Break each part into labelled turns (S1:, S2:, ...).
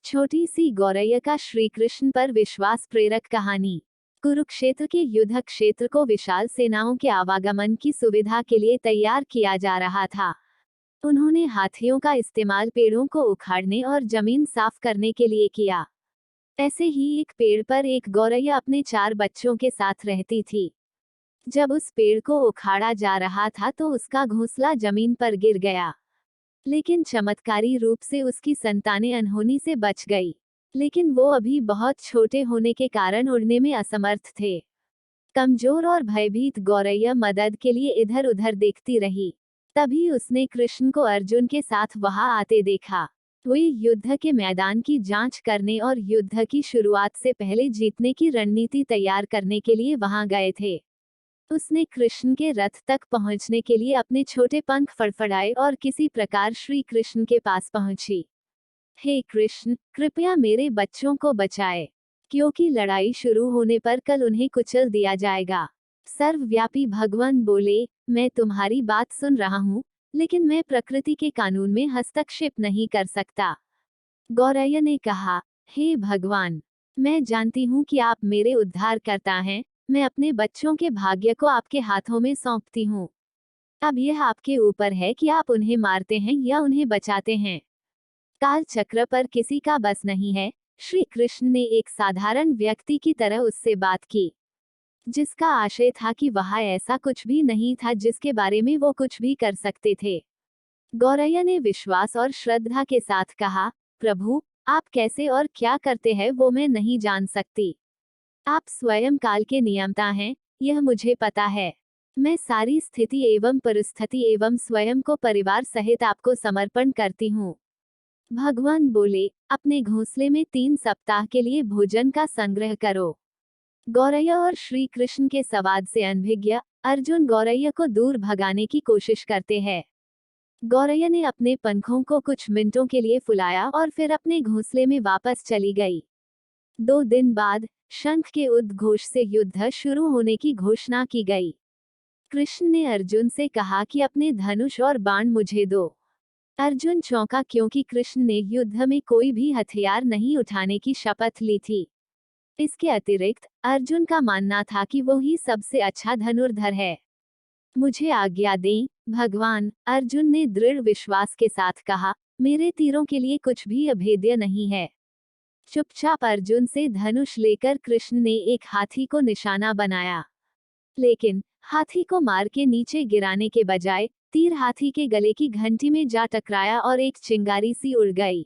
S1: छोटी सी गौरैया का श्री कृष्ण पर विश्वास प्रेरक कहानी। कुरुक्षेत्र के युद्ध क्षेत्र को विशाल सेनाओं के आवागमन की सुविधा के लिए तैयार किया जा रहा था। उन्होंने हाथियों का इस्तेमाल पेड़ों को उखाड़ने और जमीन साफ करने के लिए किया। ऐसे ही एक पेड़ पर एक गौरैया अपने 4 बच्चों के साथ रहती थी। जब उस पेड़ को उखाड़ा जा रहा था तो उसका घोंसला जमीन पर गिर गया, लेकिन चमत्कारी रूप से उसकी संतानें अनहोनी से बच गई। लेकिन वो अभी बहुत छोटे होने के कारण उड़ने में असमर्थ थे। कमजोर और भयभीत गौरैया मदद के लिए इधर उधर देखती रही। तभी उसने कृष्ण को अर्जुन के साथ वहां आते देखा। वे युद्ध के मैदान की जांच करने और युद्ध की शुरुआत से पहले जीतने की रणनीति तैयार करने के लिए वहां गए थे। उसने कृष्ण के रथ तक पहुंचने के लिए अपने छोटे पंख फड़फड़ाए और किसी प्रकार श्री कृष्ण के पास पहुंची। हे कृष्ण, कृपया मेरे बच्चों को बचाए, क्योंकि लड़ाई शुरू होने पर कल उन्हें कुचल दिया जाएगा। सर्वव्यापी भगवान बोले, मैं तुम्हारी बात सुन रहा हूँ, लेकिन मैं प्रकृति के कानून में हस्तक्षेप नहीं कर सकता। गौरैया ने कहा, हे भगवान, मैं जानती हूँ कि आप मेरे उद्धारकर्ता हैं। मैं अपने बच्चों के भाग्य को आपके हाथों में सौंपती हूँ। अब यह आपके ऊपर है कि आप उन्हें मारते हैं या उन्हें बचाते हैं। काल चक्र पर किसी का बस नहीं है। श्री कृष्ण ने एक साधारण व्यक्ति की तरह उससे बात की, जिसका आशय था कि वहाँ ऐसा कुछ भी नहीं था जिसके बारे में वो कुछ भी कर सकते थे। गौरैया ने विश्वास और श्रद्धा के साथ कहा, प्रभु, आप कैसे और क्या करते हैं वो मैं नहीं जान सकती। आप स्वयं काल के नियंता हैं, यह मुझे पता है। मैं सारी स्थिति एवं परिस्थिति एवं स्वयं को परिवार सहित आपको समर्पण करती हूँ। भगवान बोले, अपने घोंसले में 3 सप्ताह के लिए भोजन का संग्रह करो। गौरैया और श्री कृष्ण के संवाद से अनभिज्ञ अर्जुन गौरैया को दूर भगाने की कोशिश करते हैं। गौरैया ने अपने पंखों को कुछ मिनटों के लिए फुलाया और फिर अपने घोंसले में वापस चली गई। 2 दिन बाद शंख के उद्घोष से युद्ध शुरू होने की घोषणा की गई। कृष्ण ने अर्जुन से कहा कि अपने धनुष और बाण मुझे दो। अर्जुन चौंका क्योंकि कृष्ण ने युद्ध में कोई भी हथियार नहीं उठाने की शपथ ली थी। इसके अतिरिक्त अर्जुन का मानना था कि वो ही सबसे अच्छा धनुर्धर है। मुझे आज्ञा दें भगवान, अर्जुन ने दृढ़ विश्वास के साथ कहा, मेरे तीरों के लिए कुछ भी अभेद्य नहीं है। चुपचाप अर्जुन से धनुष लेकर कृष्ण ने एक हाथी को निशाना बनाया, लेकिन हाथी को मार के नीचे गिराने के बजाय तीर हाथी के गले की घंटी में जा टकराया और एक चिंगारी सी उड़ गई।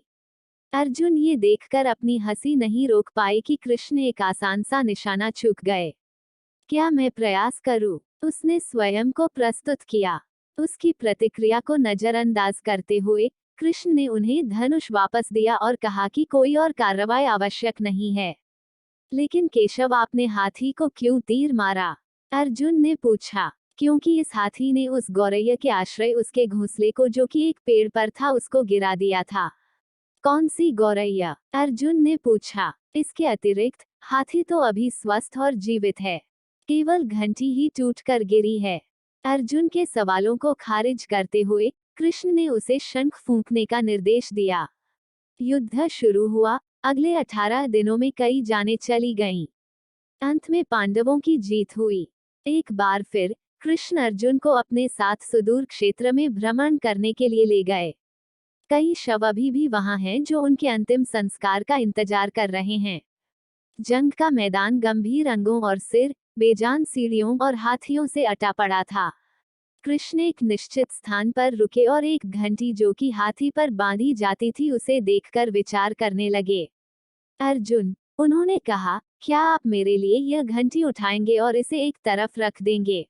S1: अर्जुन ये देखकर अपनी हंसी नहीं रोक पाए कि कृष्ण एक आसान सा निशाना चूक गए। क्या मैं प्रयास करूं? उसने स्वयं को प्रस्तुत किया। उसकी प्रतिक्रिया को नजरअंदाज करते हुए कृष्ण ने उन्हें धनुष वापस दिया और कहा कि कोई और कार्रवाई आवश्यक नहीं है। लेकिन केशव, आपने हाथी को क्यों तीर मारा? अर्जुन ने पूछा। क्योंकि इस हाथी ने उस गौरैया के आश्रय उसके घोंसले को, जो कि एक पेड़ पर था, उसको गिरा दिया था। कौन सी गौरैया? अर्जुन ने पूछा। इसके अतिरिक्त हाथी तो अभी स्वस्थ और जीवित है, केवल घंटी ही टूटकर गिरी है। अर्जुन के सवालों को खारिज करते हुए कृष्ण ने उसे शंख फूंकने का निर्देश दिया। युद्ध शुरू हुआ। अगले 18 दिनों में कई जानें चली गईं। अंत में पांडवों की जीत हुई। एक बार फिर कृष्ण अर्जुन को अपने साथ सुदूर क्षेत्र में भ्रमण करने के लिए ले गए। कई शव अभी भी वहां हैं जो उनके अंतिम संस्कार का इंतजार कर रहे हैं। जंग का मैदान गंभीर अंगों और सिर, बेजान सीढ़ियों और हाथियों से अटा पड़ा था। कृष्ण एक निश्चित स्थान पर रुके और एक घंटी जो कि हाथी पर बांधी जाती थी उसे देखकर विचार करने लगे। अर्जुन, उन्होंने कहा, क्या आप मेरे लिए यह घंटी उठाएंगे और इसे एक तरफ रख देंगे?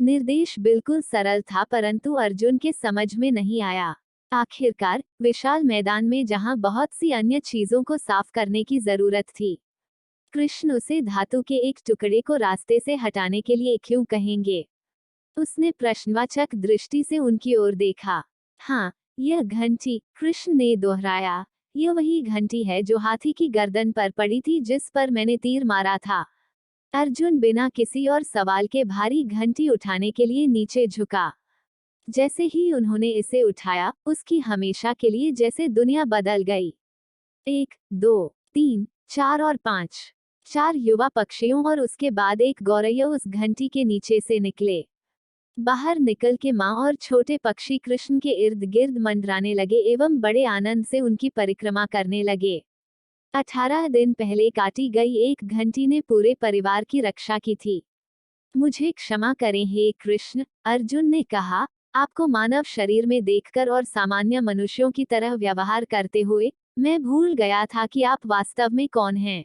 S1: निर्देश बिल्कुल सरल था, परंतु अर्जुन के समझ में नहीं आया। आखिरकार विशाल मैदान में जहां बहुत सी अन्य चीजों को साफ करने की जरूरत थी, कृष्ण उसे धातु के एक टुकड़े को रास्ते से हटाने के लिए क्यों कहेंगे? उसने प्रश्नवाचक दृष्टि से उनकी ओर देखा। हाँ, यह घंटी, कृष्ण ने दोहराया, यह वही घंटी है जो हाथी की गर्दन पर पड़ी थी जिस पर मैंने तीर मारा था। अर्जुन बिना किसी और सवाल के भारी घंटी उठाने के लिए नीचे झुका। जैसे ही उन्होंने इसे उठाया, उसकी हमेशा के लिए जैसे दुनिया बदल गई। 1, 2, 3, 4 और 5। 4 युवा पक्षियों और उसके बाद एक गौरैया उस घंटी के नीचे से निकले। बाहर निकल के माँ और छोटे पक्षी कृष्ण के इर्द गिर्द मंडराने लगे एवं बड़े आनंद से उनकी परिक्रमा करने लगे। 18 दिन पहले काटी गई एक घंटी ने पूरे परिवार की रक्षा की थी। मुझे क्षमा करें हे कृष्ण, अर्जुन ने कहा, आपको मानव शरीर में देखकर और सामान्य मनुष्यों की तरह व्यवहार करते हुए मैं भूल गया था कि आप वास्तव में कौन हैं।